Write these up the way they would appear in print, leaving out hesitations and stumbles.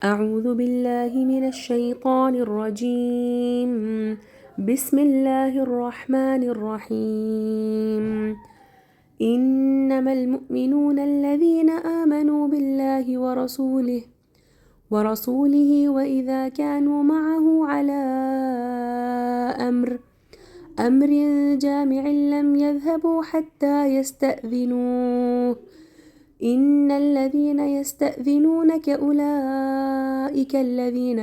أعوذ بالله من الشيطان الرجيم. بسم الله الرحمن الرحيم. إنما المؤمنون الذين آمنوا بالله ورسوله وإذا كانوا معه على أمر جامع لم يذهبوا حتى يستأذنوه. إن الذين يستأذنونك أولئك الذين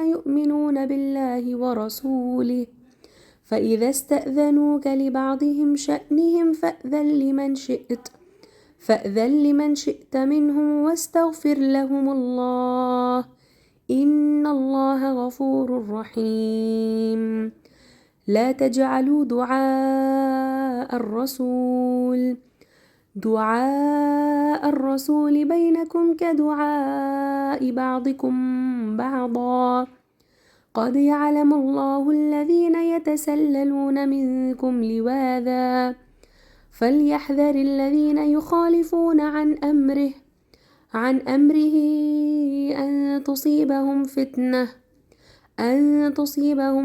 يؤمنون بالله ورسوله، فإذا استأذنوك لبعضهم شأنهم فأذن لمن شئت منهم واستغفر لهم الله، إن الله غفور رحيم. لا تجعلوا دعاء الرسول بينكم كدعاء بعضكم بعضا، قد يعلم الله الذين يتسللون منكم لواذا، فليحذر الذين يخالفون عن أمره أن تصيبهم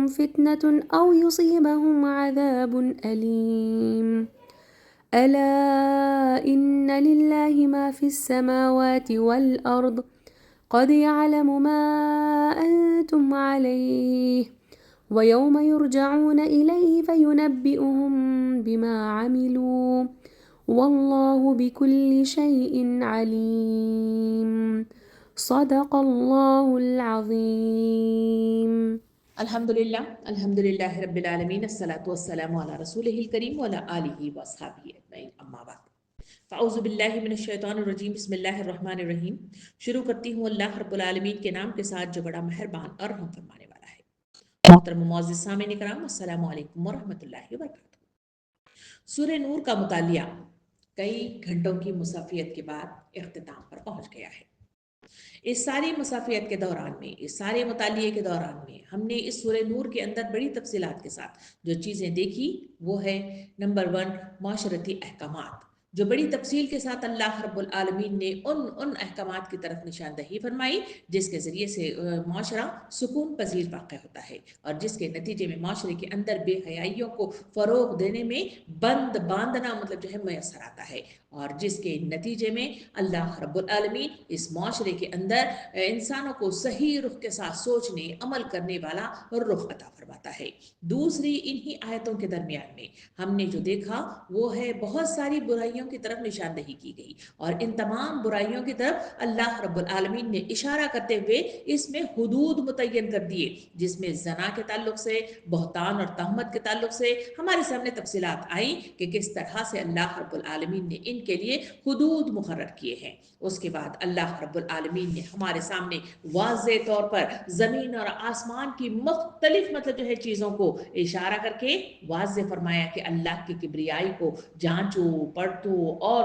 فتنة أو يصيبهم عذاب أليم. ألا إن لله ما في السماوات والأرض، قد يعلم ما أنتم عليه، ويوم يرجعون إليه فينبئهم بما عملوا، والله بكل شيء عليم. صدق الله العظيم. الحمدللہ رب العالمین، الصلاۃ والسلام علی رسولہ الکریم وعلی آلہ واصحابہ اجمعین، اما بعد فاعوذ باللہ من الشیطان الرجیم، بسم اللہ الرحمن الرحیم۔ شروع کرتی ہوں اللہ رب العالمین کے نام کے ساتھ جو بڑا مہربان اور رحم فرمانے والا ہے۔ محترم معزز سامعین کرام، السلام علیکم ورحمۃ اللہ وبرکاتہ۔ سورہ نور کا مطالعہ کئی گھنٹوں کی مصافیت کے بعد اختتام پر پہنچ گیا ہے۔ اس ساری مصافیت کے دوران میں، اس سارے مطالعے کے دوران میں ہم نے اس سورہ نور کے اندر بڑی تفصیلات کے ساتھ جو چیزیں دیکھی وہ ہے نمبر 1 معاشرتی احکامات، جو بڑی تفصیل کے ساتھ اللہ رب العالمین نے ان احکامات کی طرف نشاندہی فرمائی جس کے ذریعے سے معاشرہ سکون پذیر واقع ہوتا ہے، اور جس کے نتیجے میں معاشرے کے اندر بے حیائیوں کو فروغ دینے میں باندھنا میسر آتا ہے، اور جس کے نتیجے میں اللہ رب العالمین اس معاشرے کے اندر انسانوں کو صحیح رخ کے ساتھ سوچنے عمل کرنے والا رخ عطا فرماتا ہے۔ دوسری انہی آیتوں کے درمیان میں ہم نے جو دیکھا وہ ہے بہت ساری برائیوں کی طرف نشاندہی کی گئی، اور ان تمام برائیوں کی طرف اللہ رب العالمین نے اشارہ کرتے ہوئے اس میں حدود متعین کر دیے، جس میں زنا کے تعلق سے، بہتان اور تہمت کے تعلق سے ہمارے سامنے تفصیلات آئیں کہ کس طرح سے اللہ رب العالمین نے ان کے لیے حدود مقرر کیے ہیں۔ اس کے بعد اللہ رب العالمین نے ہمارے سامنے واضح طور پر زمین اور آسمان کی مختلف چیزوں کو اشارہ کر کے واضح فرمایا کہ اللہ کی کبریائی کو جانچو پڑھتو اور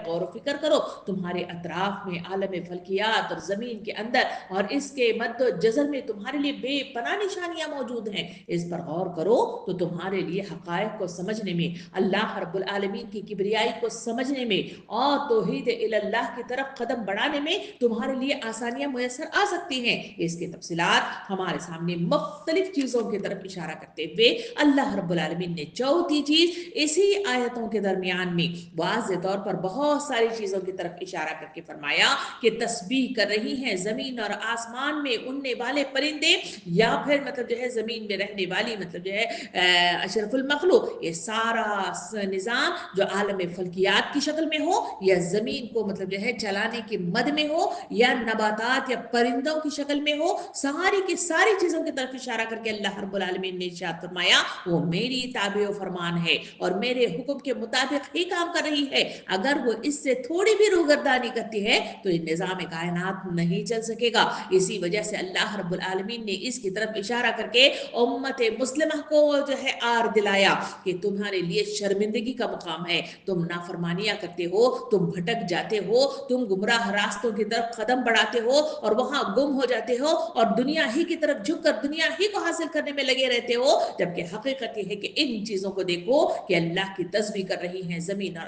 غور و فکر کرو، تمہارے اطراف میں عالم فلکیات اور زمین کے اندر اور اس کے مد و جزر میں تمہارے لیے بے پناہ نشانیاں موجود ہیں، اس پر غور کرو تو تمہارے لیے حقائق کو سمجھنے میں، اللہ رب العالمین کی کبریائی کو سمجھنے میں اور توحید اللہ کی طرف قدم بڑھانے میں تمہارے لیے آسانیاں میسر آ سکتی ہیں۔ اس کی تفصیلات ہمارے سامنے مختلف چیزوں کی طرف اشارہ کرتے ہوئے اللہ رب العالمین نے چوتھی چیز اسی آیتوں کے درمیان میں واضح طور پر بہت ساری چیزوں کی طرف اشارہ کر کے فرمایا کہ تسبیح کر رہی ہیں زمین اور آسمان میں اڑنے والے پرندے، یا پھر زمین میں رہنے والی اشرف المخلوق، یہ سارا نظام جو عالم فلکیات کی شکل میں ہو یا زمین کو چلانے کے مد میں ہو یا نباتات یا پرندوں کی شکل میں ہو، ساری کی ساری چیزوں کی طرف اشارہ کر کے اللہ رب العالمین نے ارشاد فرمایا وہ میری تابع و فرمان ہے اور میرے حکم کے مطابق ہی کام کر رہی ہے، اگر وہ اس سے تھوڑی بھی روگردانی کرتی ہے تو یہ نظام کائنات نہیں چل سکے گا۔ اسی وجہ سے اللہ رب العالمین نے اس کی طرف اشارہ کر کے امت مسلمہ کو آر دلایا کہ تمہارے لیے شرمندگی کا مقام ہے، تم نافرمانیاں کرتے ہو، تم بھٹک جاتے ہو، تم گمراہ راستوں کی طرف قدم بڑھاتے ہو اور وہاں گم ہو جاتے ہو اور دنیا ہی کی طرف جھک کر دنیا ہی کو حاصل کرنے میں لگے رہتے ہو، جبکہ حقیقت یہ ہے کہ ان چیزوں کو دیکھو کہ اللہ کی تسبیح کر رہی ہیں زمین اور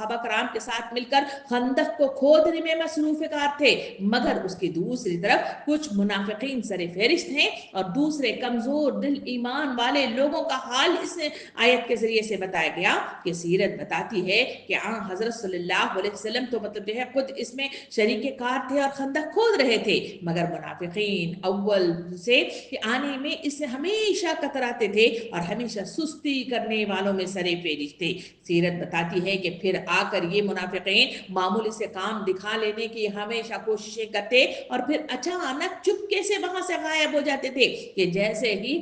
صحابہ کرام کے ساتھ مل کر خندق کو کھودنے میں مصروف کار تھے، مگر اس کی دوسری طرف کچھ منافقین سر فہرست ہیں اور دوسرے کمزور دل ایمان والے لوگوں کا حال اس آیت کے ذریعے سے بتایا گیا کہ سیرت بتاتی ہے کہ حضرت صلی اللہ علیہ وسلم تو مطلب جو ہے خود اس میں شریک کار تھے اور خندق کھود رہے تھے، مگر منافقین اول سے آنے میں اس سے ہمیشہ کتراتے تھے اور ہمیشہ سستی کرنے والوں میں سرے فہرست تھے۔ سیرت بتاتی ہے کہ پھر آ کر یہ منافقین معمولی سے کام دکھا لینے کی ہمیشہ کوششیں کرتے اور پھر اچانک چپکے سے وہاں سے غائب ہو جاتے تھے کہ جیسے ہی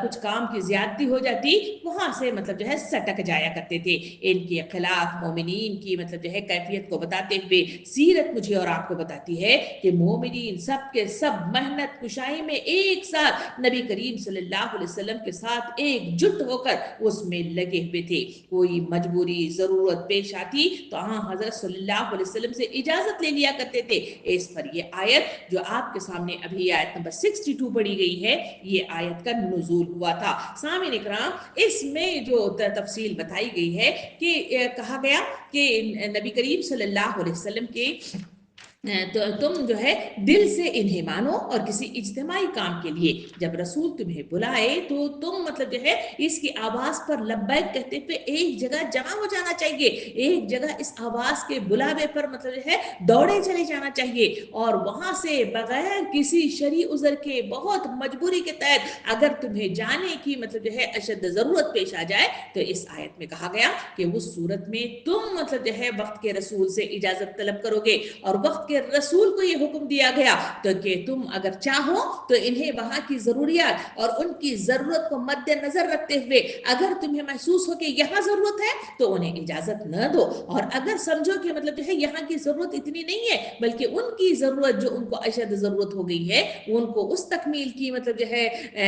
کچھ کام کی زیادتی ہو جاتی وہاں سے مطلب جو ہے سٹک جایا کرتے تھے۔ ان کے خلاف مومنین کی مطلب جو ہے کیفیت کو بتاتے ہوئے سیرت مجھے اور آپ کو بتاتی ہے کہ مومنین سب کے سب محنت کشائی میں ایک ساتھ نبی کریم صلی اللہ علیہ وسلم کے ساتھ ایک جٹ ہو کر اس میں لگے ہوئے تھے۔ کوئی مجبوری ضرورت پیش آتی تو حضرت صلی اللہ علیہ وسلم سے اجازت لے لیا کرتے تھے۔ اس پر یہ آیت جو آپ کے سامنے ابھی آیت نمبر 62 پڑھی گئی ہے، یہ آیت کا نزول ہوا تھا۔ سامعین اکرام، اس میں جو تفصیل بتائی گئی ہے کہ کہا گیا کہ نبی کریم صلی اللہ علیہ وسلم کے تم جو ہے دل سے انہیں مانو اور کسی اجتماعی کام کے لیے جب رسول تمہیں بلائے تو تم مطلب جو ہے اس کی آواز پر لبیک کہتے ہوئے ایک جگہ جمع ہو جانا چاہیے، ایک جگہ اس آواز کے بلاوے پر مطلب جو ہے دوڑے چلے جانا چاہیے اور وہاں سے بغیر کسی شرعی عذر کے بہت مجبوری کے تحت اگر تمہیں جانے کی مطلب جو ہے اشد ضرورت پیش آ جائے تو اس آیت میں کہا گیا کہ اس صورت میں تم مطلب جو ہے وقت کے رسول سے اجازت طلب کرو گے اور وقت کے رسول کو یہ حکم دیا گیا تو کہ تم اگر چاہو تو انہیں وہاں کی ضروریات اور ان کی ضرورت کو مد نظر رکھتے ہوئے اگر تمہیں محسوس ہو کہ یہاں ضرورت ہے تو انہیں اجازت نہ دو، اور اگر سمجھو کہ مطلب جو ہے یہاں کی ضرورت اتنی نہیں ہے بلکہ ان کی ضرورت جو ان کو اشد ضرورت ہو گئی ہے ان کو اس تکمیل کی مطلب جو ہے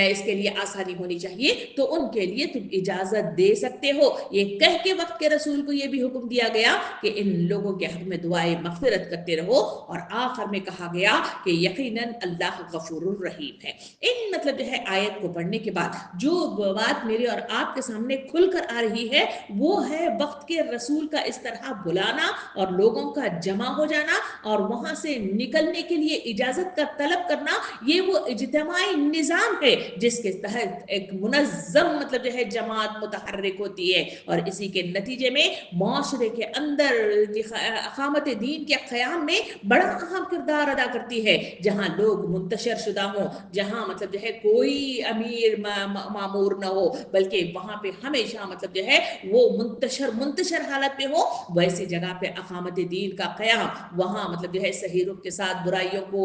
اس کے لیے آسانی ہونی چاہیے تو ان کے لیے تم اجازت دے سکتے ہو۔ یہ کہہ کے وقت کے رسول کو یہ بھی حکم دیا گیا کہ ان لوگوں کے حق میں دعائیں مغفرت کرتے رہو، اور آخر میں کہا گیا کہ یقیناً اللہ غفور الرحیم ہے۔ ان مطلب جو ہے آیت کو پڑھنے کے بعد جو بات میرے اور آپ کے سامنے کھل کر آ رہی ہے وہ ہے وقت کے رسول کا اس طرح بلانا اور لوگوں کا جمع ہو جانا اور وہاں سے نکلنے کے لیے اجازت کا طلب کرنا، یہ وہ اجتماعی نظام ہے جس کے تحت ایک منظم مطلب جو ہے جماعت متحرک ہوتی ہے اور اسی کے نتیجے میں معاشرے کے اندر اقامت دین کے قیام میں بڑا اہم کردار ادا کرتی ہے۔ جہاں لوگ منتشر شدہ ہوں، جہاں مطلب جو ہے کوئی امیر معمور نہ ہو بلکہ وہاں پہ ہمیشہ مطلب جو ہے وہ منتشر حالت پہ ہو، ویسی جگہ پہ اقامت دین کا قیام، وہاں مطلب جو ہے صحیح رخ کے ساتھ برائیوں کو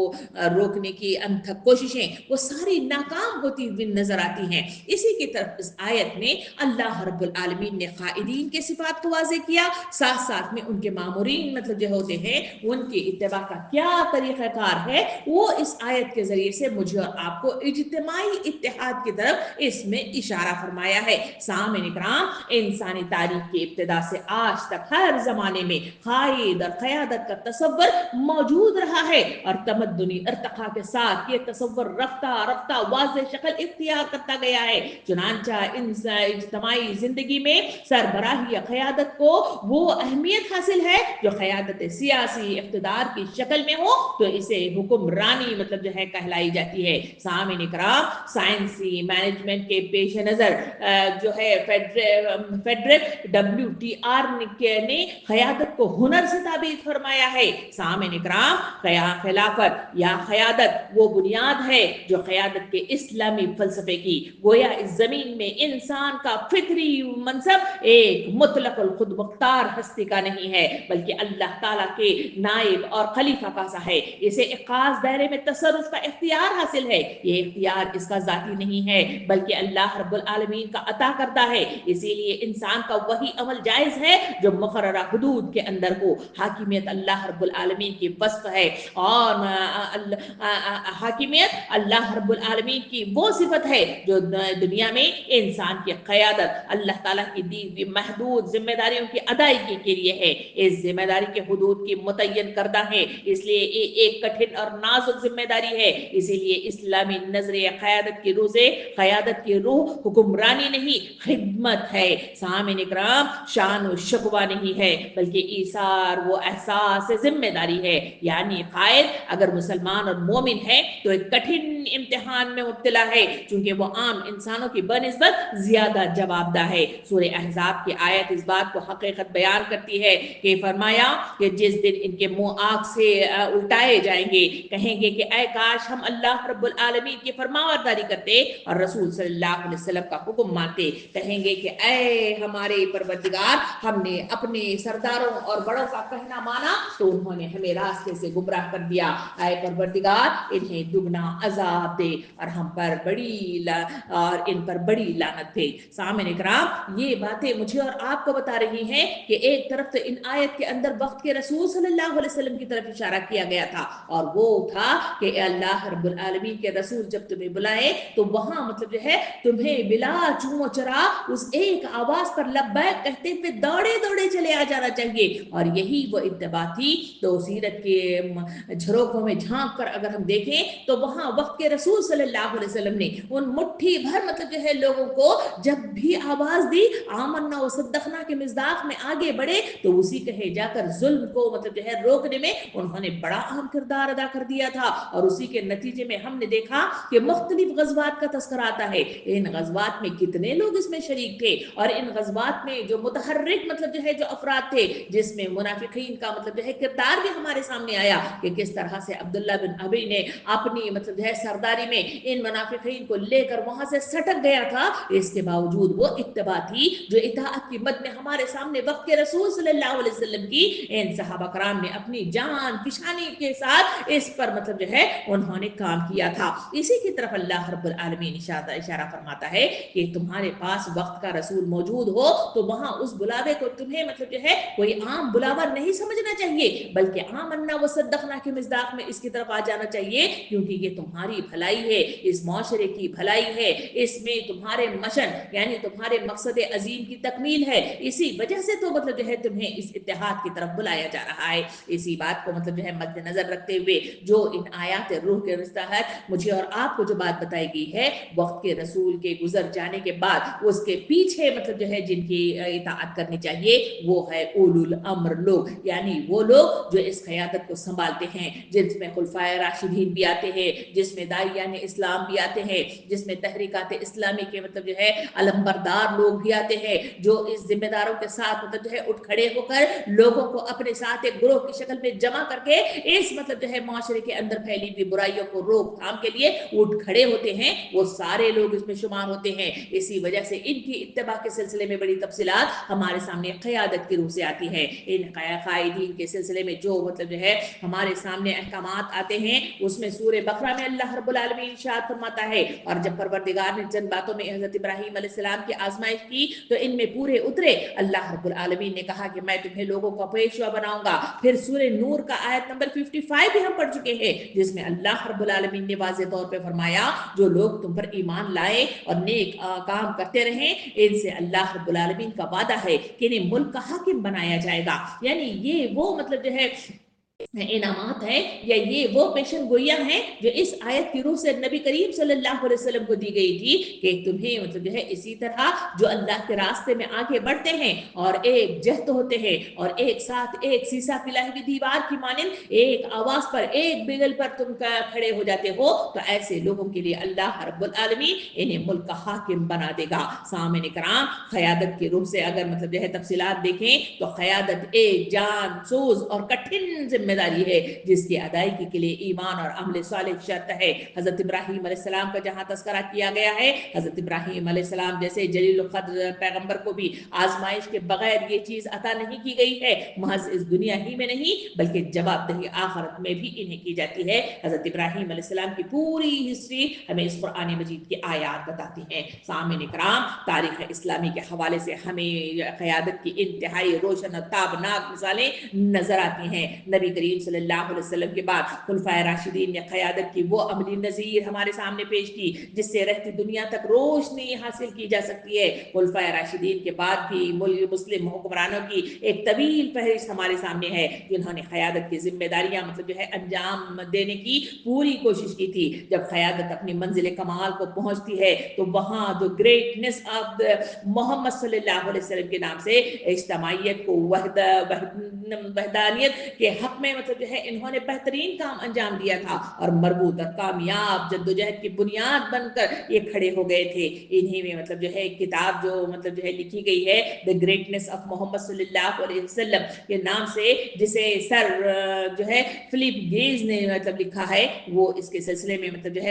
روکنے کی انتھک کوششیں وہ ساری ناکام ہوتی ہوئی نظر آتی ہیں۔ اسی کی طرف اس آیت میں اللہ رب العالمین نے قائدین کے صفات کو واضح کیا، ساتھ ساتھ میں ان کے مامورین مطلب جو ہوتے ہیں ان کی اتباع کا کیا طریقہ کار ہے وہ اس آیت کے ذریعے سے مجھے اور آپ کو اجتماعی اتحاد کی طرف اس میں اشارہ فرمایا ہے۔ سامعین اکرام، انسانی تاریخ کی ابتدا سے آج تک ہر زمانے میں قائد اور قیادت کا تصور موجود رہا ہے اور تمدنی ارتقاء کے ساتھ یہ تصور رفتہ رفتہ واضح شکل اختیار کرتا گیا ہے۔ چنانچہ اجتماعی زندگی میں سربراہی قیادت کو وہ اہمیت حاصل ہے جو قیادت سیاسی اقتدار کی شکل میں ہو تو اسے حکمرانی مطلب جو ہے کہلائی جاتی ہے۔ سامعین اکرام، سائنسی مینجمنٹ کے پیش نظر جو ہے فیڈرک WTR نے قیادت کو ہنر سے تعبیر فرمایا ہے۔ سامعین اکرام، خلافت یا قیادت وہ بنیاد ہے جو قیادت کے اسلامی فلسفے کی گویا اس زمین میں انسان کا فطری منصب ایک مطلق الخود مختار ہستی کا نہیں ہے بلکہ اللہ تعالیٰ کے نائب اور خلیفہ کا سا ہے۔ اسے ایک خاص دائرے میں تصرف کا اختیار حاصل ہے، یہ اختیار اس کا ذاتی نہیں ہے بلکہ اللہ رب العالمین کا عطا کرتا ہے، اسی لیے انسان کا وہی عمل جائز ہے جو مقررہ حدود کے اندر ہو۔ حاکمیت اللہ رب العالمین کی وصف ہے اور حاکمیت اللہ رب العالمین کی وہ صفت ہے جو دنیا میں انسان کی قیادت اللہ تعالیٰ کی دی ہوئی محدود ذمہ داریوں کی ادائیگی کے لیے ہے۔ اس ذمہ داری کے حدود کی متعین کردہ ہے، اس لیے ایک کٹھن اور نازک ذمہ داری ہے۔ اسی لیے اسلامی نظریہ قیادت کی روح سے قیادت کی روح حکمرانی نہیں خدمت ہے۔ سامعین اکرام، شان و شکوہ نہیں ہے بلکہ ایثار و احساس ذمہ داری ہے۔ یعنی قائد اگر مسلمان اور مومن ہے تو ایک کٹھن امتحان میں مبتلا ہے، چونکہ وہ عام انسانوں کی بنسبت زیادہ جواب دہ ہے۔ سورہ احزاب کی آیت اس بات کو حقیقت بیان کرتی ہے کہ فرمایا کہ جس دن ان کے منہ آگ سے الٹائے جائیں گے، کہیں گے کہ اے کاش ہم اللہ رب العالمین کی فرمانبرداری کرتے اور رسول صلی اللہ علیہ وسلم کا حکم مانتے۔ کہیں گے کہ اے ہمارے پروردگار، ہم نے اپنے سرداروں اور بڑوں کا کہنا مانا تو انہوں نے ہمیں راستے سے گمراہ کر دیا۔ اے پروردگار، انہیں دگنا عذاب دے اور ان پر بڑی لعنت دے۔ سامعین اکرام، یہ باتیں مجھے اور آپ کو بتا رہی ہیں کہ ایک طرف تو ان آیت کے اندر وقت کے رسول صلی اللہ علیہ وسلم کی طرف اشارہ کیا گیا تھا، اور وہ تھا کہ اللہ رب العالمین کے رسول جب تمہیں بلائے تو وہاں مطلب جو ہے تمہیں بلا چوں چرا اس ایک آواز پر لبیک کہتے ہوئے دوڑے دوڑے چلے آ جانا چاہیے، اور یہی وہ اتباع تھی۔ تو سیرت کے جھروکوں میں جھانک کر اگر ہم دیکھیں تو وہاں وقت کے رسول صلی اللہ علیہ وسلم نے ان مٹھی بھر مطلب جو ہے لوگوں کو جب بھی آواز دی آمنا و صدقنا کے مصداق میں آگے بڑھے تو اسی کہے جا کر ظلم کو مطلب جو ہے روکنے میں انہوں نے بڑا اہم کردار ادا کر دیا تھا، اور اسی کے نتیجے میں ہم نے دیکھا کہ مختلف غزوات کا تذکرہ آتا ہے۔ ان غزوات میں کتنے لوگ اس میں شریک تھے، اور ان غزوات میں جو متحرک مطلب جو ہے جو افراد تھے، جس میں منافقین کا مطلب جو ہے کردار بھی ہمارے سامنے آیا کہ کس طرح سے عبداللہ بن ابی نے اپنی مطلب جو ہے سرداری میں ان منافقین کو لے کر وہاں سے سٹک گیا تھا۔ اس کے باوجود وہ اتباع تھی جو اطاعت کی مد میں ہمارے سامنے وقت کے رسول صلی اللہ علیہ وسلم کی ان صحابہ کرام نے اپنی جان فشانی کے ساتھ اس پر مطلب جو ہے انہوں نے کام کیا تھا۔ اسی کی طرف اللہ رب العالمین اشارہ فرماتا ہے کہ تمہارے پاس وقت کا رسول موجود ہو تو وہاں اس بلاوے کو تمہیں مطلب جو ہے کوئی عام بلاوا نہیں سمجھنا چاہیے، بلکہ آمنا و صدقنا کے مصداق میں اس کی طرف آ جانا چاہیے، کیونکہ یہ تمہاری بھلائی ہے، اس معاشرے کی بھلائی ہے، اس میں تمہارے مشن یعنی تمہارے مقصد عظیم کی تکمیل ہے، اسی وجہ سے تو مطلب جو ہے تمہیں اس اتحاد کی طرف بلایا جا رہا ہے۔ اسی بات کو مطلب جو ہے مد نظر رکھتے ہوئے جو ان آیات روح کے تحت مجھے اور آپ کو جو بات بتائی گئی ہے، وقت کے رسول کے گزر جانے کے بعد اس کے پیچھے مطلب جو ہے جن کی اطاعت کرنی چاہیے وہ ہے اولو الامر لوگ، یعنی وہ لوگ جو اس قیادت کو سنبھالتے ہیں، جس میں خلفائے راشدین بھی آتے ہیں، جس میں داعیان اسلام بھی آتے ہیں، جس میں تحریکات اسلامی کے مطلب جو ہے علمبردار لوگ بھی آتے ہیں، جو اس ذمہ داروں کے ساتھ مطلب جو ہے اٹھ کھڑے ہو کر لوگوں کو اپنے ساتھ ایک گروہ کی شکل میں جمع کر کے اس مطلب جو ہے معاشرے کے اندر پھیلی ہوئی برائیوں کو روک تھام کے لیے اٹھ کھڑے ہوتے ہیں، وہ سارے لوگ اس میں شمار ہوتے ہیں۔ اسی وجہ سے ان کی اتباع کے سلسلے میں بڑی تفصیلات ہمارے سامنے قیادت کی روح سے آتی ہے۔ ان قائدین کے سلسلے میں جو مطلب جو ہے ہمارے سامنے احکامات آتے ہیں، اس میں سورہ بقرہ میں اللہ رب العالمین ارشاد فرماتا ہے، اور جب پروردگار نے چند باتوں میں حضرت ابراہیم علیہ السلام کی آزمائش کی تو ان میں پورے اترے۔ اللہ رب العالمین نے کہا کہ میں تمہیں لوگوں کا پیشوا بناؤں گا۔ پھر سورہ نور کا آیت نمبر 55 بھی ہم پڑھ چکے ہیں، جس میں اللہ رب العالمین نے واضح طور پہ فرمایا جو لوگ تم پر ایمان لائے اور نیک کام کرتے رہیں، ان سے اللہ رب العالمین کا وعدہ ہے کہ انہیں ملک کا حاکم بنایا جائے گا۔ یعنی یہ وہ مطلب جو ہے انعامات ہیں یا یہ وہ پیشن گوئیاں ہیں جو اس آیت کی روح سے نبی کریم صلی اللہ علیہ وسلم کو دی گئی تھی کہ تمہیں مطلب جو ہے اسی طرح جو اللہ کے راستے میں آگے بڑھتے ہیں اور ایک جہد ہوتے ہیں اور ایک ساتھ ایک سیسا پلائی ہوئی دیوار کی مانند ایک آواز پر ایک بگل پر تم کھڑے ہو جاتے ہو، تو ایسے لوگوں کے لیے اللہ رب العالمین انہیں ملک کا حاکم بنا دے گا۔ سامعین کرام، قیادت کی روح سے اگر مطلب جو ہے تفصیلات دیکھیں تو قیادت ایک جان سوز اور کٹھن ذمہ داری ہے جس کی ادائیگی کے لیے ایمان اور عمل صالح شرط ہے۔ حضرت ابراہیم علیہ السلام کا جہاں تذکرہ کیا گیا ہے، حضرت ابراہیم علیہ السلام جیسے جلیل القدر پیغمبر کو بھی آزمائش کے بغیر یہ چیز عطا نہیں کی گئی ہے، محض اس دنیا ہی میں نہیں بلکہ جواب دہی آخرت میں بھی انہیں کی جاتی ہے۔ حضرت ابراہیم علیہ السلام کی پوری ہسٹری ہمیں اس قرآن مجید کی آیات بتاتی ہیں۔ سامعین کرام، تاریخ اسلامی کے حوالے سے ہمیں قیادت کی انتہائی روشن اور تابناک مثالیں نظر آتی ہیں۔ نبی کریم کریم صلی اللہ علیہ وسلم کے بعد خلفائے راشدین نے قیادت کی وہ عملی نظیر ہمارے سامنے پیش کی جس سے رہتی دنیا تک روشنی حاصل کی جا سکتی ہے۔ خلفائے راشدین کے بعد بھی مسلم حکمرانوں کی ایک طویل فہرست ہمارے سامنے ہے جنہوں نے قیادت کی ذمہ داریاں انجام دینے کی پوری کوشش کی تھی۔ جب قیادت اپنی منزل کمال کو پہنچتی ہے تو وہاں جو گریٹنس آف محمد صلی اللہ علیہ وسلم کے نام سے اجتماعیت کو وحدانیت کے حق میں انہوں نے بہترین کام انجام دیا تھا اور مربوط اور کامیاب جدوجہد کی بنیاد بن کر یہ کھڑے ہو گئے تھے۔ انہی میں ایک کتاب جو لکھی گئی ہے The Greatness of محمد صلی اللہ علیہ وسلم کے نام سے، جسے سر فلپ گیز نے لکھا ہے، وہ اس کے سلسلے میں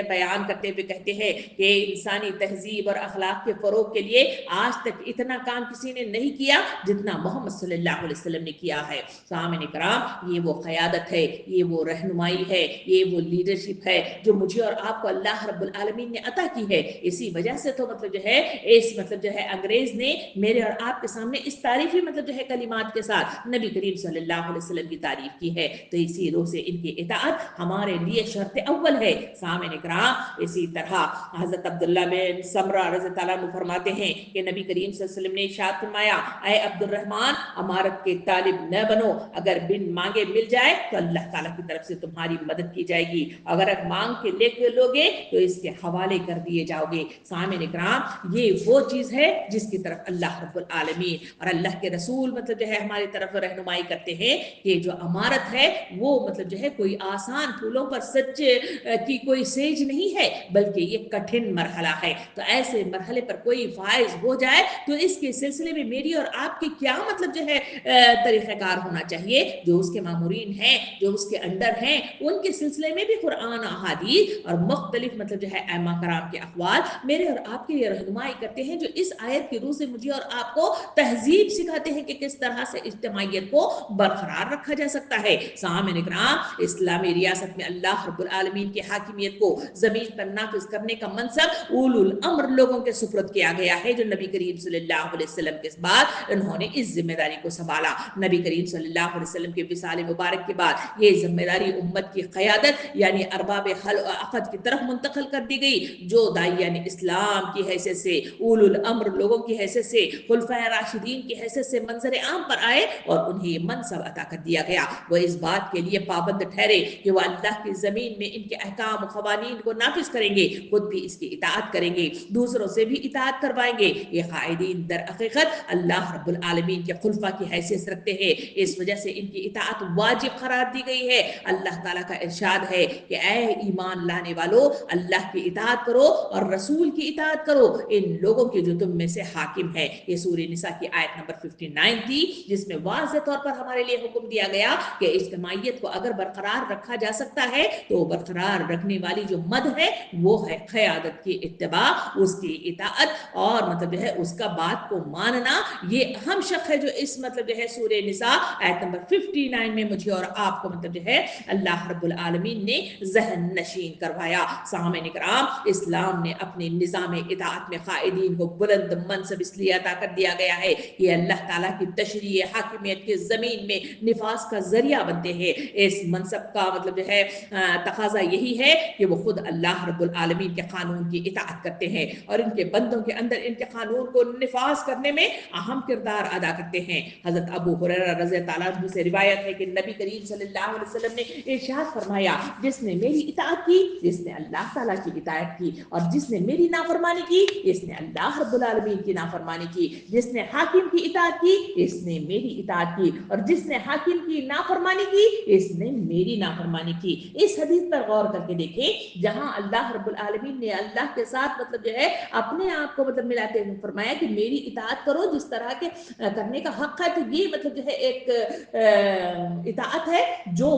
بیان کرتے ہوئے کہتے ہیں کہ انسانی تہذیب اور اخلاق کے فروغ کے لیے آج تک اتنا کام کسی نے نہیں کیا جتنا محمد صلی اللہ علیہ وسلم نے کیا ہے۔ سامعین کرام، یہ وہ قیادت ہے، یہ وہ رہنمائی ہے، یہ وہ لیڈرشپ ہے جو مجھے اور آپ کو اللہ رب العالمین نے عطا کی ہے۔ اسی وجہ سے تو اس انگریز نے میرے اور آپ کے سامنے اس تعریفی کلمات کے ساتھ نبی کریم صلی اللہ علیہ وسلم کی تعریف کی ہے۔ تو اسی روح سے ان کی اطاعت ہمارے لیے شرط اول ہے۔ سامعین کرام، اسی طرح حضرت عبداللہ بن سمرہ رضی اللہ عنہ فرماتے ہیں کہ نبی کریم صلی اللہ علیہ وسلم نے ارشاد فرمایا، اے عبد الرحمن، امارت کے طالب نہ بنو، اگر بن مانگے مل جائے تو اللہ تعالیٰ کی طرف سے تمہاری مدد کی جائے گی، اگر مانگ کے لے کے لوگے تو اس کے حوالے کر دیے جاؤ گے۔ سامعین کرام، یہ وہ چیز ہے جس کی طرف اللہ رب العالمین اور اللہ کے رسول ہماری طرف رہنمائی کرتے ہیں کہ جو امارت ہے وہ کوئی آسان پھولوں پر سچ کی کوئی سیج نہیں ہے، بلکہ یہ کٹھن مرحلہ ہے۔ تو ایسے مرحلے پر کوئی فائز ہو جائے تو اس کے سلسلے میں میری اور آپ کی کیا طریقہ کار ہونا چاہیے؟ جو اس کے مامورین ہیں، جو اس کے انڈر ہیں، ان کے سلسلے میں بھی قرآن احادیث اور مختلف ائمہ کرام کے اقوال میرے اور آپ کے لیے رہنمائی کرتے ہیں، جو اس آیت کی روح سے مجھے اور آپ کو تہذیب سکھاتے ہیں کہ کس طرح سے اجتماعیت کو برقرار رکھا جا سکتا ہے۔ سامعین کرام، اسلامی ریاست میں اللہ رب العالمین کی حاکمیت کو زمین پر نافذ کرنے کا منصب اولو الامر لوگوں کے سپرد کیا گیا ہے، جو نبی کریم صلی اللہ علیہ وسلم کے بعد انہوں نے اس ذمہ داری کو سنبھالا۔ نبی کریم صلی اللہ علیہ وسلم کے وصال مبارک کے بعد یہ ذمہ داری امت کی قیادت یعنی ارباب عقد کی طرف منتقل کر دی گئی، جو داعیان اسلام کی حیثیت سے، اولو الامر لوگوں کی حیثیت سے، خلفائے راشدین کی حیثیت سے منظر عام پر آئے اور انہیں یہ منصب عطا کر دیا گیا۔ وہ اس بات کے لیے پابند ٹھہرے کہ وہ اللہ کی زمین میں ان کے احکام و قوانین کو نافذ کریں گے، خود بھی اس کی اطاعت کریں گے، دوسروں سے بھی اطاعت کروائیں گے۔ یہ قائدین در حقیقت اللہ رب العالمین کے خلفاء کی حیثیت رکھتے ہیں، اس وجہ سے ان کی اطاعت واجب قرار دی گئی ہے۔ اللہ تعالیٰ کا ارشاد ہے کہ اے ایمان لانے والو، اللہ کی اطاعت کرو اور رسول کی اطاعت کرو، ان لوگوں کے جو تم میں سے حاکم ہے۔ یہ سورہ نساء کی آیت نمبر 59 تھی، جس میں واضح طور پر ہمارے لیے حکم دیا گیا کہ اجتماعیت کو اگر برقرار رکھا جا سکتا ہے تو برقرار رکھنے والی جو مد ہے وہ ہے قیادت کی اتباع، اس کی اطاعت اور اس کا بات کو ماننا۔ یہ اہم شق ہے جو اس سورہ نساء آیت نمبر 59 میں مجھے اور آپ کو اللہ رب العالمین نے ذہن نشین کروایا۔ سامعین کرام، اسلام نے اپنے نظام اطاعت میں قائدین کو بلند منصب اس لیے عطا کر دیا گیا ہے کہ اللہ تعالیٰ کی تشریع حاکمیت کے زمین میں نفاذ کا ذریعہ بنتے ہیں۔ اس منصب کا تقاضا یہی ہے کہ وہ خود اللہ رب العالمین کے قانون کی اطاعت کرتے ہیں اور ان کے بندوں کے اندر ان کے قانون کو نفاذ کرنے میں اہم کردار ادا کرتے ہیں۔ حضرت ابو ہریرہ رضی اللہ عنہ سے روایت ہے کہ نبی کریم صلی اللہ علیہ وسلم نے ارشاد فرمایا، جس نے میری اطاعت کی اس نے اللہ تعالیٰ کی اطاعت کی، اور جس نے میری نافرمانی کی اس نے اللہ رب العالمین کی نافرمانی کی، جس نے حاکم کی اطاعت کی اس نے میری اطاعت کی، اور جس نے حاکم کی نافرمانی کی اس نے میری نافرمانی کی۔ اس حدیث پر غور کر کے دیکھیں، جہاں اللہ رب العالمین نے اللہ کے ساتھ اپنے آپ کو ملاتے ہوئے فرمایا کہ میری اطاعت کرو، جس طرح کے کرنے کا حق ہے، تو یہ ایک اطاعت ہے جو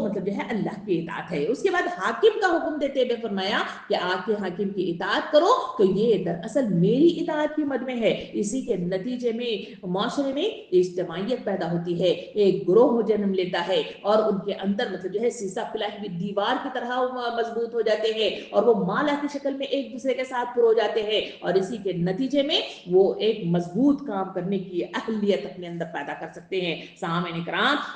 اللہ کی اطاعت ہے۔ اس کے بعد حاکم کا حکم دیتے ہوئے فرمایا کہ آ کے حاکم کی اطاعت کرو، تو یہ دراصل میری اطاعت کی مد میں ہے۔ اسی کے نتیجے میں معاشرے میں اجتماعیت پیدا ہوتی ہے، ایک گروہ جنم لیتا ہے اور ان کے اندر سیسا پلائی ہوئی دیوار کی طرح مضبوط ہو جاتے ہیں اور وہ مالا کی شکل میں ایک دوسرے کے ساتھ پرو جاتے ہیں، اور اسی کے نتیجے میں وہ ایک مضبوط کام کرنے کی اہلیت اپنے اندر پیدا کر سکتے ہیں۔ سامعین کرام،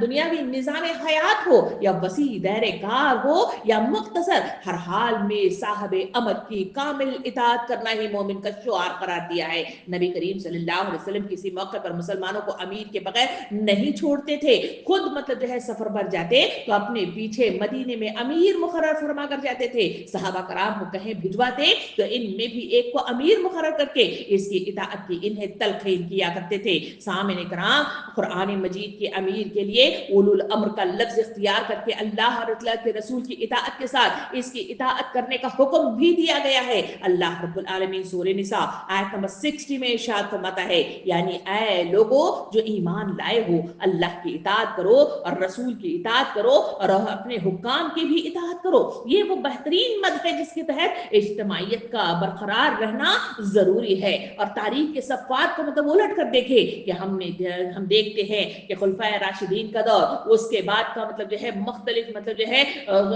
دنیاوی نظام حیات ہو یا وسیع دائرہ کار ہو یا مختصر، ہر حال میں صاحب امر کی کامل اطاعت کرنا ہی مومن کا شعار قرار دیا ہے۔ نبی کریم صلی اللہ علیہ وسلم کسی موقع پر مسلمانوں کو امیر کے بغیر نہیں چھوڑتے تھے، خود مطلب جو ہے سفر پر جاتے تو اپنے پیچھے مدینے میں امیر مقرر فرما کر جاتے تھے، صحابہ کرام کو کہیں بھجواتے تو ان میں بھی ایک کو امیر مقرر کر کے اس کی اطاعت کی انہیں تلقین کیا کرتے تھے۔ سامعین کرام، قرآن مجید کے امیر کے لیے اولو الامر کا لفظ اختیار کر کے اللہ اور اللہ کے رسول کی اطاعت کے ساتھ اس کی اطاعت کرنے کا حکم بھی دیا گیا ہے۔ اللہ رب العالمین سورہ نساء آیت نمبر 60 میں ارشاد فرماتا ہے، یعنی اے لوگو جو ایمان لائے ہو، اللہ کی اطاعت کرو اور رسول کی اطاعت کرو اور اپنے حکام کی بھی اطاعت کرو۔ یہ وہ بہترین مد ہے جس کے تحت اجتماعیت کا برقرار رہنا ضروری ہے۔ اور تاریخ کے صفحات کو مطلب الٹ کر دیکھے کہ ہم دیکھتے ہیں کہ خلفائے راشدین کا دور، اس کے بعد کا مطلب جو ہے مختلف مطلب جو ہے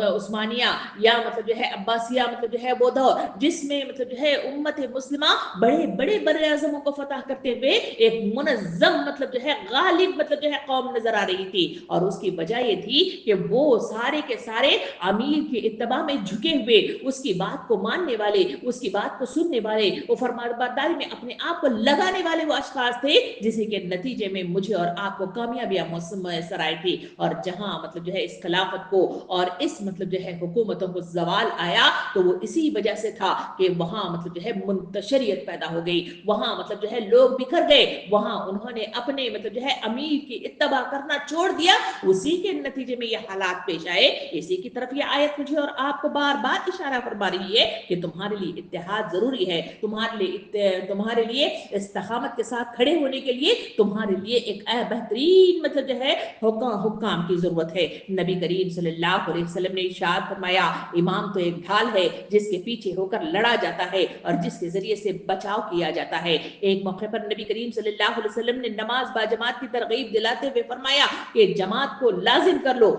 عثمانیہ یا مطلب جو ہے عباسیہ مطلب جو ہے وہ دور، جس میں مطلب جو ہے امت مسلمہ بڑے بڑے بر اعظموں کو فتح کرتے ہوئے ایک منظم مطلب جو ہے غالب مطلب جو ہے قوم نظر آ رہی تھی، اور اس کی وجہ یہ تھی کہ وہ سارے کے سارے امیر کی اتباع میں جھکے ہوئے، اس کی بات کو ماننے والے، اس کی بات کو سننے والے، وہ فرمانبرداری میں اپنے آپ کو لگانے والے وہ اشخاص تھے جسے کے نتیجے میں مجھے اور آپ کو کامیابیاں میسر آئی تھی۔ اور جہاں مطلب جو ہے اس خلافت کو اور اس مطلب جو ہے حکومتوں کو زوال آیا تو وہ اسی وجہ سے تھا کہ وہاں مطلب جو ہے منتشریت پیدا ہو گئی، وہاں مطلب جو ہے لوگ بکھر گئے، وہاں انہوں نے اپنے مطلب جو ہے امیر کی اتباع کرنا چھوڑ دیا، اسی کے نتیجے میں یہ حالات پیش آئے۔ اسی کی طرف یہ آیت مجھے اور آپ کو بار بار اشارہ فرما رہی ہے کہ تمہارے لیے اتحاد ضروری ہے، تمہارے لیے استقامت کے ساتھ کھڑے ہونے کے لیے تمہارے لیے ایک بہترین مطلب جو ہے حکام کی ضرورت ہے۔ نبی کریم صلی اللہ علیہ وسلم نے ارشاد فرمایا، امام تو ایک ڈھال ہے جس کے پیچھے ہو کر لڑا جاتا ہے اور جس کے ذریعے سے بچاؤ کیا جاتا ہے۔ ایک موقع پر نبی کریم صلی اللہ علیہ وسلم نے نماز با جماعت کی ترغیب دلاتے ہوئے فرمایا کہ جماعت کو لازم کر لو،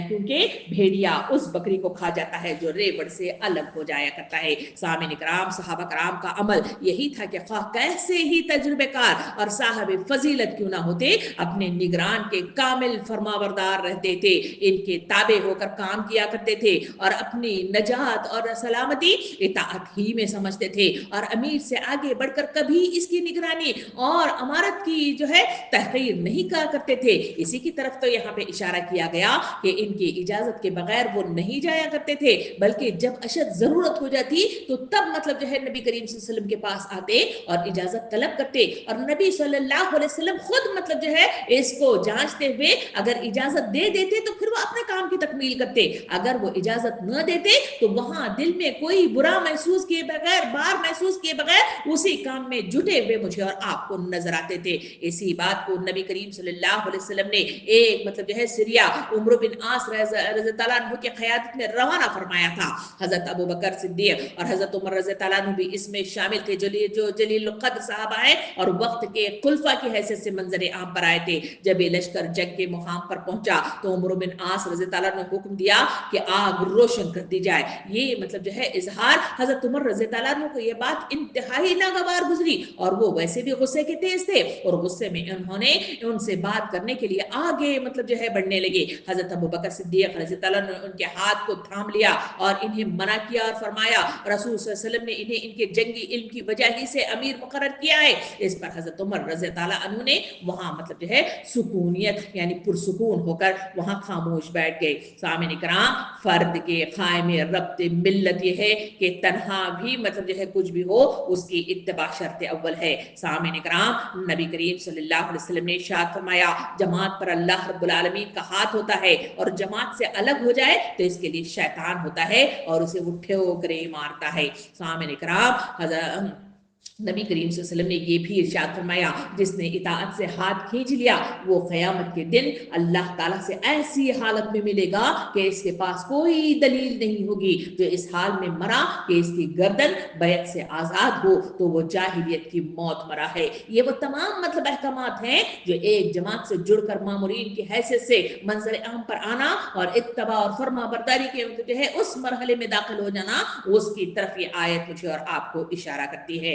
کیونکہ بھیڑیا اس بکری کو کھا جاتا ہے جو ریوڑ سے الگ ہو جایا کرتا ہے۔ سامعین کرام، صحابہ کرام کا عمل یہی تھا کہ خواہ کیسے ہی تجربے کار اور صاحب فضیلت کیوں نہ ہوتے، اپنے نگران کے کامل فرمانبردار رہتے تھے، ان کے تابع ہو کر کام کیا کرتے تھے اور اپنی نجات اور سلامتی اطاعت ہی میں سمجھتے تھے، اور امیر سے آگے بڑھ کر کبھی اس کی نگرانی اور امارت کی جو ہے تحقیر نہیں کیا کرتے تھے۔ اسی کی طرف تو یہاں پہ اشارہ کیا گیا کہ ان کی اجازت کے بغیر وہ نہیں جایا کرتے تھے، بلکہ جب اشد ضرورت ہو جاتی تو تب مطلب جو ہے نبی کریم صلی اللہ علیہ وسلم کے پاس آتے اور اجازت طلب کرتے، اور نبی صلی اللہ علیہ وسلم خود مطلب جو ہے اس کو جانچتے ہوئے اگر اجازت دے دیتے تو پھر وہ اپنے کام کی تکمیل کرتے، اگر وہ اجازت نہ دیتے تو وہاں دل میں کوئی برا محسوس کیے بغیر، بار محسوس کیے بغیر اسی کام میں جٹے ہوئے مجھے اور آپ کو نظر آتے تھے۔ اسی بات کو نبی کریم صلی اللہ علیہ وسلم نے ایک مطلب جو ہے سریا عمرو بن عاص رضی اللہ عنہ کی قیادت میں روانہ فرمایا تھا۔ حضرت ابو بکر صدیق اور حضرت عمر رضی اللہ عنہ بھی اس میں شامل تھے، جو جلیل القدر صحابہ ہیں اور وقت کے خلفاء کی حیثیت سے منظر عام پر آئے تھے۔ جب یہ لشکر جنگ کے مقام پر پہنچا تو عمرو بن عاص رضی اللہ عنہ نے حکم دیا کہ آگ روشن کر دی جائے۔ یہ مطلب جو ہے اظہار حضرت عمر رضی اللہ عنہ کو یہ بات انتہائی ناگوار گزری، اور وہ ویسے بھی غصے کے تیز تھے، اور غصے میں انہوں نے ان سے بات کرنے کے لیے آگے مطلب جو ہے بڑھنے لگے۔ حضرت ابو بکر صدیق رضی اللہ عنہ نے ان کے ہاتھ کو تھام لیا اور انہیں منع کیا اور فرمایا رسول صلی اللہ علیہ وسلم نے انہیں ان کے جنگی علم کی وجہ ہی سے امیر مقرر کیا ہے۔ اس پر حضرت عمر رضی اللہ عنہ نے وہاں مطلب جو ہے سکونیت یعنی پرسکون ہو کر وہاں خاموش بیٹھ گئے۔ سامعین کرام، فرد کے قائم ربط ملت یہ ہے کہ تنہا بھی مطلب جو ہے کچھ بھی ہو اس کی اتباع شرط اول ہے۔ سامعین کرام، نبی کریم صلی اللہ علیہ وسلم نے ارشاد فرمایا جماعت پر اللہ رب العالمین کا ہاتھ ہوتا ہے، اور جماعت سے الگ ہو جائے تو اس کے لیے شیطان ہوتا ہے اور اسے وہ ٹھوکریں مارتا ہے۔ سامعین کرام، نبی کریم صلی اللہ علیہ وسلم نے یہ بھی ارشاد فرمایا جس نے اطاعت سے ہاتھ کھینچ لیا وہ قیامت کے دن اللہ تعالیٰ سے ایسی حالت میں ملے گا کہ اس کے پاس کوئی دلیل نہیں ہوگی، جو اس حال میں مرا کہ اس کی گردن بیعت سے آزاد ہو تو وہ جاہلیت کی موت مرا ہے۔ یہ وہ تمام مطلب احکامات ہیں جو ایک جماعت سے جڑ کر مامورین کی حیثیت سے منظر عام پر آنا اور اتباع اور فرما برداری کے جو ہے اس مرحلے میں داخل ہو جانا، اس کی طرف یہ آیت مجھے اور آپ کو اشارہ کرتی ہے۔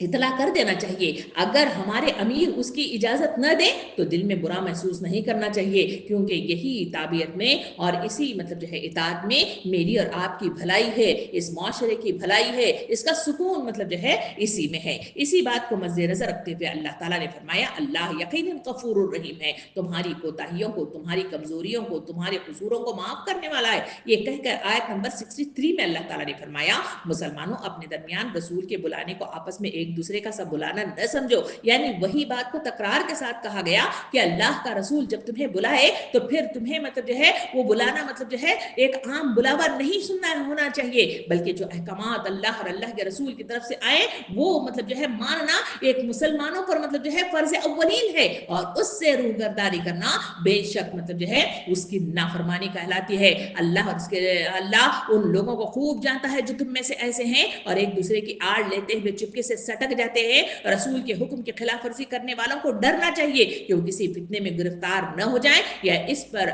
اطلاع کر دینا چاہیے۔ اگر ہمارے امیر اس کی اجازت نہ دیں تو دل میں برا محسوس نہیں کرنا چاہیے، کیونکہ یہی تابعیت میں اور اسی مطلب جو ہے اطاعت میں میری اور آپ کی بھلائی ہے، اس معاشرے کی بھلائی ہے، اس کا سکون مطلب جو ہے اسی میں ہے۔ اسی بات کو مد نظر رکھتے ہوئے اللہ تعالیٰ نے فرمایا اللہ یقیناً غفور الرحیم ہے، تمہاری کوتاہیوں کو، تمہاری کمزوریوں کو، تمہارے قصوروں کو معاف کرنے والا ہے۔ یہ کہہ کر آیت نمبر 63 میں اللہ تعالیٰ نے فرمایا مسلمانوں اپنے درمیان رسول کے بلانے کو آپس میں ایک دوسرے کا سب بلانا نہ سمجھو، یعنی وہی بات کو تکرار کے ساتھ کہا گیا کہ اللہ کا رسول جب تمہیں بلائے تو پھر تمہیں مطلب جو ہے وہ بلانا مطلب جو ہے ایک عام بلاوا نہیں سننا ہونا چاہیے، بلکہ جو احکامات اللہ اور اللہ کے رسول کی طرف سے آئے وہ مطلب جو ہے ماننا ایک مسلمانوں پر مطلب جو ہے فرض اولین ہے، اور اس سے روگردانی کرنا بے شک مطلب جو ہے اس کی نافرمانی کہلاتی ہے۔ اللہ ان لوگوں کو خوب جانتا ہے جو تم میں سے ایسے ہیں اور ایک دوسرے کی آڑ لیتے ہوئے چپکے سے سٹک جاتے ہیں۔ رسول کے حکم کی خلاف ورزی کرنے والوں کو ڈرنا چاہیے کہ وہ کسی فتنے میں گرفتار نہ ہو جائیں یا اس پر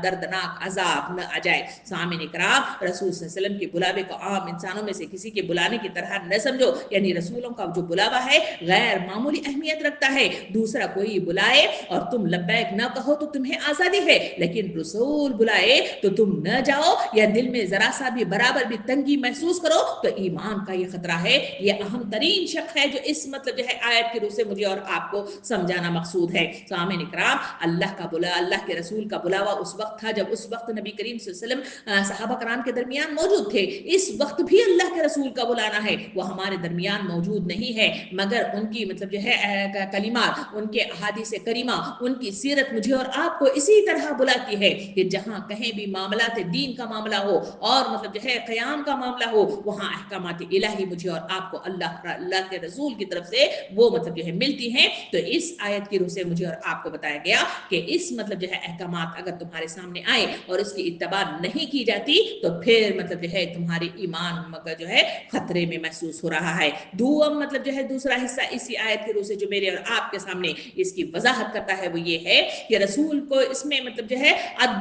دردناک عذاب نہ آ جائے۔ سامعین کرام، رسول صلی اللہ علیہ وسلم کے بلاوے کو عام انسانوں میں سے کسی کے بلانے کی طرح نہ سمجھو، یعنی رسولوں کا جو بلاوا ہے غیر معمولی اہمیت رکھتا ہے۔ دوسرا کوئی بلائے اور تم لبیک نہ کہو تو تمہیں آزادی ہے، لیکن رسول بلائے تو تم نہ جاؤ یا دل میں ذرا سا بھی برابر بھی تنگی محسوس کرو تو ایمان کا یہ خطرہ ہے۔ یہ اہم ترین شق ہے جو اس مطلب جو ہے آیت کی روح سے مجھے اور آپ کو سمجھانا مقصود ہے۔ سامعین اکرام، اللہ کے رسول کا بلاوا اس وقت تھا جب اس وقت نبی کریم صلی اللہ علیہ وسلم صحابہ کرام کے درمیان موجود تھے۔ اس وقت بھی اللہ کے رسول کا بلانا ہے، وہ ہمارے درمیان موجود نہیں ہے، مگر ان کی مطلب جو ہے کلمات، ان کے احادیث کریمہ، ان کی سیرت مجھے اور آپ کو اسی طرح بلاتی ہے کہ جہاں کہیں بھی معاملات دین کا معاملہ ہو اور مطلب جو ہے قیام کا معاملہ ہو، وہاں احکامات الہی مجھے اور آپ کو اللہ کے رسول کی طرف سے وہ مطلب جو ہے ملتی ہیں۔ تو اس آیت کی روح سے مجھے اور آپ کو بتایا گیا کہ اس مطلب جو ہے احکامات اگر تمہارے سامنے آئے اور اس کی اتباع نہیں کی جاتی تو پھر مطلب جو ہے تمہاری ایمان مگر جو ہے خطرے میں محسوس ہو رہا ہے۔ مطلب جو ہے دوسرا حصہ اسی آیت کی روح سے جو میرے اور آپ کے سامنے اس کی وضاحت کرتا ہے وہ یہ ہے کہ رسول کو اس میں مطلب جو ہے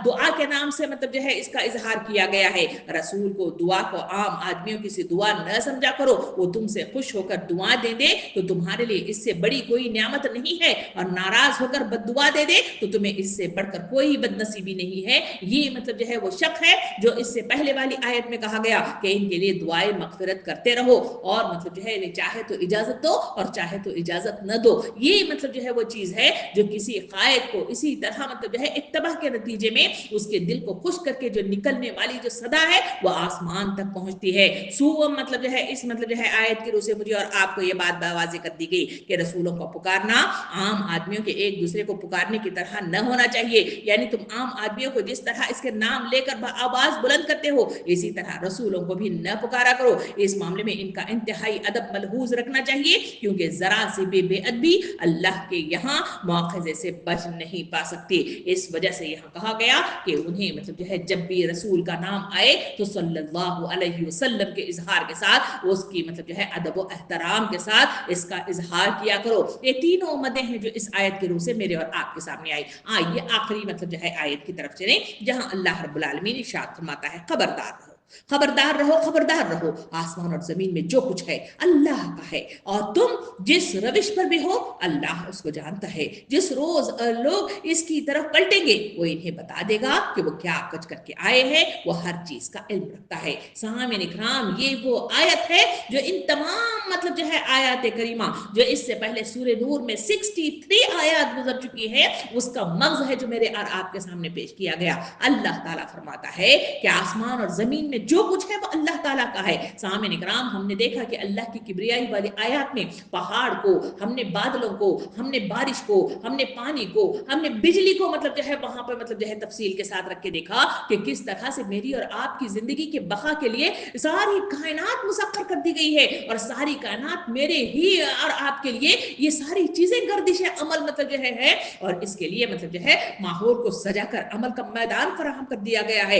دعا کے نام سے مطلب جو ہے اس کا اظہار کیا گیا ہے۔ رسول کو دعا کو عام آدمیوں کی سی دعا نہ سمجھا کرو، وہ تم سے خوش ہو کر دعا دے دے تو تمہارے لیے اس سے بڑی کوئی نعمت نہیں ہے، اور ناراض ہو کر بد دعا دے دے تو تمہیں اس سے بڑھ کر کوئی بد نصیبی نہیں ہے۔ یہ مطلب جو ہے وہ شک ہے جو اس سے پہلے والی آیت میں کہا گیا کہ ان کے لیے دعائیں مغفرت کرتے رہو، اور مطلب جو ہے چاہے تو اجازت دو اور چاہے تو اجازت نہ دو۔ یہ مطلب جو ہے وہ چیز ہے جو کسی قائد کو اسی طرح مطلب جو ہے اتباع کے نتیجے میں اس کے دل کو خوش کر کے جو نکلنے والی جو صدا ہے وہ آسمان تک پہنچتی ہے۔ مطلب جو ہے اس مطلب جو ہے آیت کی روح سے مجھے اور آپ کو یہ بات واضح کر دی گئی کہ رسولوں کو پکارنا عام آدمیوں کے ایک دوسرے کو پکارنے کی طرح نہ ہونا چاہیے، یعنی تم عام آدمیوں کو جس طرح اس کے نام لے کر آواز بلند کرتے ہو اسی طرح رسولوں کو بھی نہ پکارا کرو۔ اس معاملے میں ان کا انتہائی ادب ملحوظ رکھنا چاہیے، کیونکہ ذرا سی بے ادبی اللہ کے یہاں مواخذے سے بچ نہیں پا سکتی۔ اس وجہ سے یہاں کہا گیا کہ انہیں مطلب جو ہے جب بھی رسول کا نام آئے تو صلی اللہ علیہ وسلم کے اظہار کے ساتھ اس کی مطلب جو ہے ادب و احترام کے ساتھ اس کا اظہار کیا کرو۔ یہ تینوں مدیں ہیں جو اس آیت کے روح سے میرے اور آپ کے سامنے آئی۔ آئیے آخری مطلب جو ہے آیت کی طرف چلیں، جہاں اللہ رب العالمین ارشاد فرماتا ہے خبردار رہو، خبردار رہو، خبردار رہو، آسمان اور زمین میں جو کچھ ہے اللہ کا ہے، اور تم جس روش پر بھی ہو اللہ اس کو جانتا ہے۔ جس روز لوگ اس کی طرف پلٹیں گے وہ انہیں بتا دے گا کہ وہ کیا کچھ کر کے آئے ہیں، وہ ہر چیز کا علم رکھتا ہے۔ سامعین اکرام، یہ وہ آیت ہے جو ان تمام مطلب جو ہے آیات کریمہ جو اس سے پہلے سورہ نور میں 63 آیات گزر چکی ہے اس کا مغز ہے جو میرے اور آپ کے سامنے پیش کیا گیا۔ اللہ تعالیٰ فرماتا ہے کہ آسمان اور زمین میں جو کچھ ہے وہ اللہ تعالیٰ کا ہے۔ سامعین اکرام، ہم نے دیکھا کہ اللہ کی کبریائی والی آیات میں پہاڑ کو، ہم نے بادلوں کو، ہم نے بارش کو، ہم نے پانی کو، ہم نے بجلی کو مطلب جو ہے وہاں پر مطلب جو ہے تفصیل کے ساتھ رکھ کے دیکھا کہ کس طرح سے میری اور آپ کی زندگی کے بقا کے لیے ساری کائنات مسخر کر دی گئی ہے، اور ساری کائنات میرے ہی اور آپ کے لیے یہ ساری چیزیں گردش عمل مطلب جو ہے اور اس کے لیے مطلب جو ہے ماحول کو سجا کر عمل کا میدان فراہم کر دیا گیا ہے۔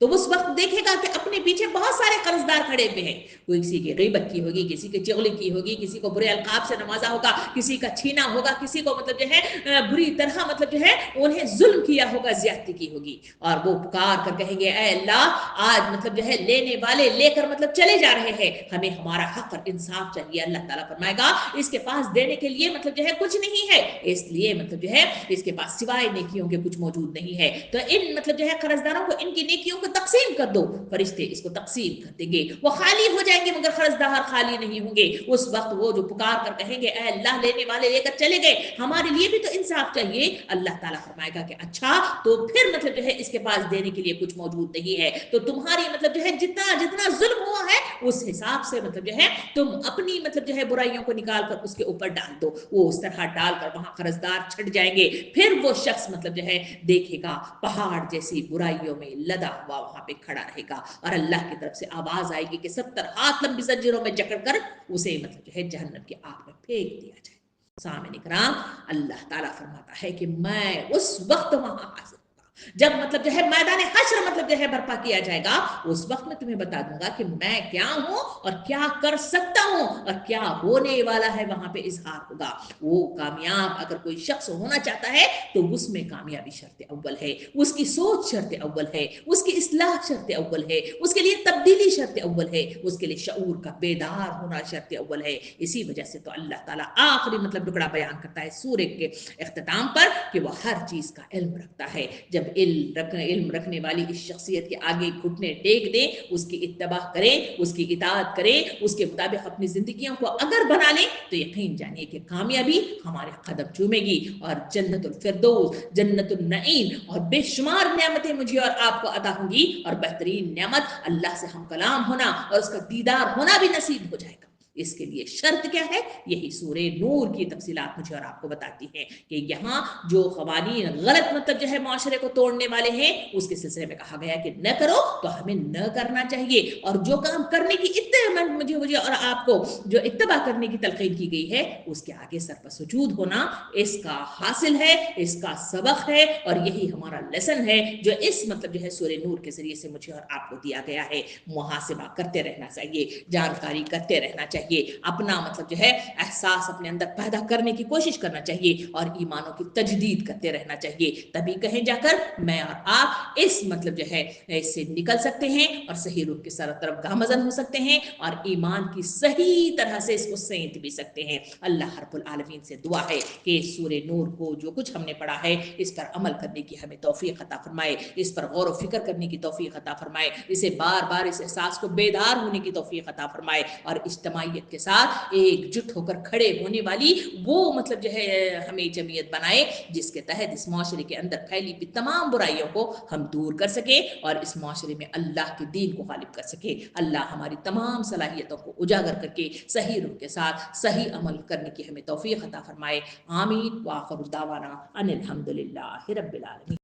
تو اس وقت دیکھے گا کہ اپنے پیچھے بہت سارے قرضدار کھڑے ہوئے ہیں. کوئی کسی کی غیبت کی ہوگی, کسی کی چغلی کی ہوگی, کسی کو برے القاب سے نوازا ہوگا, کسی کا چھینا ہوگا, کسی کو مطلب جو ہے بری طرح مطلب جو ہے انہیں ظلم کیا ہوگا, زیادتی کی ہوگی, اور وہ پکار کر کہیں گے اے اللہ آج مطلب جو ہے لینے والے لے کر مطلب چلے جا رہے ہیں, ہمیں ہمارا حق اور انصاف چاہیے. اللہ تعالیٰ فرمائے گا اس کے پاس دینے کے لیے مطلب جو ہے کچھ نہیں ہے, اس لیے مطلب جو ہے اس کے پاس سوائے نیکیوں کے کچھ موجود نہیں ہے. تو ان مطلب جو ہے قرضداروں کو ان کی نیکیوں کو تقسیم کر دو. فرشتے اس کو تقسیم کر دیں گے, وہ خالی ہو جائیں گے مگر قرضدار خالی نہیں ہوں گے. اس وقت وہ جو پکار کر کہیں گے اے اللہ لینے والے لے کر چلے گئے, ہمارے لیے بھی تو انصاف چاہیے. اللہ تعالیٰ فرمائے گا کہ اچھا تو پھر مطلب جو ہے اس کے پاس دینے کے لیے کچھ موجود نہیں ہے, تو تمہاری مطلب جو ہے جتنا ظلم ہوا ہے اس حساب سے مطلب جو ہے تم اپنی مطلب جو ہے برائیوں کو نکال کر اس کے اوپر ڈال دو. وہ اس طرح ڈال کر وہاں قرضدار چھٹ جائیں گے. پھر وہ شخص مطلب جو ہے دیکھے گا پہاڑ جیسی برائیوں میں لدا ہوا وہاں پہ کھڑا رہے گا, اور اللہ کی طرف سے آواز آئے گی کہ 70 ہاتھ لمبی زنجیروں میں جکڑ کر اسے مطلب جو ہے جہنم کی آگ میں پھینک دیا جائے. سامعین کرام, اللہ تعالیٰ فرماتا ہے کہ میں اس وقت وہاں حاضر جب مطلب جو ہے میدان حشر مطلب جو ہے برپا کیا جائے گا, اس وقت میں تمہیں بتا دوں گا کہ میں کیا ہوں اور کیا کر سکتا ہوں اور کیا ہونے والا ہے. وہاں پہ اظہار ہوگا. وہ کامیاب اگر کوئی شخص ہونا چاہتا ہے تو اس میں کامیابی شرط اول ہے, اس کی سوچ شرط اول ہے, اس کی اصلاح شرط اول ہے, اس کے لیے تبدیلی شرط اول ہے, اس کے لیے شعور کا بیدار ہونا شرط اول ہے. اسی وجہ سے تو اللہ تعالیٰ آخری مطلب ٹکڑا بیان کرتا ہے سورے کے اختتام پر کہ وہ ہر چیز کا علم رکھتا ہے. جب علم رکھنے والی اس شخصیت کے آگے گھٹنے ٹیک دیں, اس کی اتباع کریں, اس کی اطاعت کریں, اس کے مطابق اپنی زندگیوں کو اگر بنا لیں تو یقین جانیے کہ کامیابی ہمارے قدم چومے گی, اور جنت الفردوس, جنت النعیم اور بے شمار نعمتیں مجھے اور آپ کو عطا ہوں گی, اور بہترین نعمت اللہ سے ہم کلام ہونا اور اس کا دیدار ہونا بھی نصیب ہو جائے گا. اس کے لیے شرط کیا ہے, یہی سورہ نور کی تفصیلات مجھے اور آپ کو بتاتی ہیں کہ یہاں جو قوانین غلط مطلب جو ہے معاشرے کو توڑنے والے ہیں اس کے سلسلے میں کہا گیا کہ نہ کرو تو ہمیں نہ کرنا چاہیے, اور جو کام کرنے کی مجھے اور آپ کو جو اتباع کرنے کی تلقین کی گئی ہے اس کے آگے سر پر سجود ہونا اس کا حاصل ہے, اس کا سبق ہے, اور یہی ہمارا لیسن ہے جو اس مطلب جو ہے سورہ نور کے ذریعے سے مجھے اور آپ کو دیا گیا ہے. محاسبہ کرتے رہنا چاہیے, جانکاری کرتے رہنا چاہیے, اپنا مطلب جو ہے احساس اپنے اندر پیدا کرنے کی کوشش کرنا چاہیے, اور ایمانوں کی تجدید کرتے رہنا چاہیے. تبھی کہیں جا کر میں اور آپ اس مطلب جو ہے اس سے نکل سکتے ہیں, اور صحیح روح کے سر طرف گامزن ہو سکتے ہیں, اور ایمان کی صحیح طرح سے اس کو سینت بھی سکتے ہیں. اللہ رب العالمین سے دعا ہے کہ سورہ نور کو جو کچھ ہم نے پڑھا ہے اس پر عمل کرنے کی ہمیں توفیق عطا فرمائے, اس پر غور و فکر کرنے کی توفیق عطا فرمائے, اسے بار بار اس احساس کو بیدار ہونے کی توفیق عطا فرمائے, اور اجتماعیت کے ساتھ ایک جٹ ہو کر کھڑے ہونے والی وہ مطلب جو ہے ہمیں جمعیت بنائے جس کے تحت اس معاشرے کے اندر پھیلی ہوئی تمام برائیوں کو ہم دور کر سکیں, اور اس معاشرے میں اللہ کے دین کو غالب کر سکیں. اللہ ہماری تمام صلاحیتوں کو اجاگر کر کے صحیح روح کے ساتھ صحیح عمل کرنے کی ہمیں توفیق عطا فرمائے. آمین. وآخر دعوانا ان الحمد للہ رب العالمین.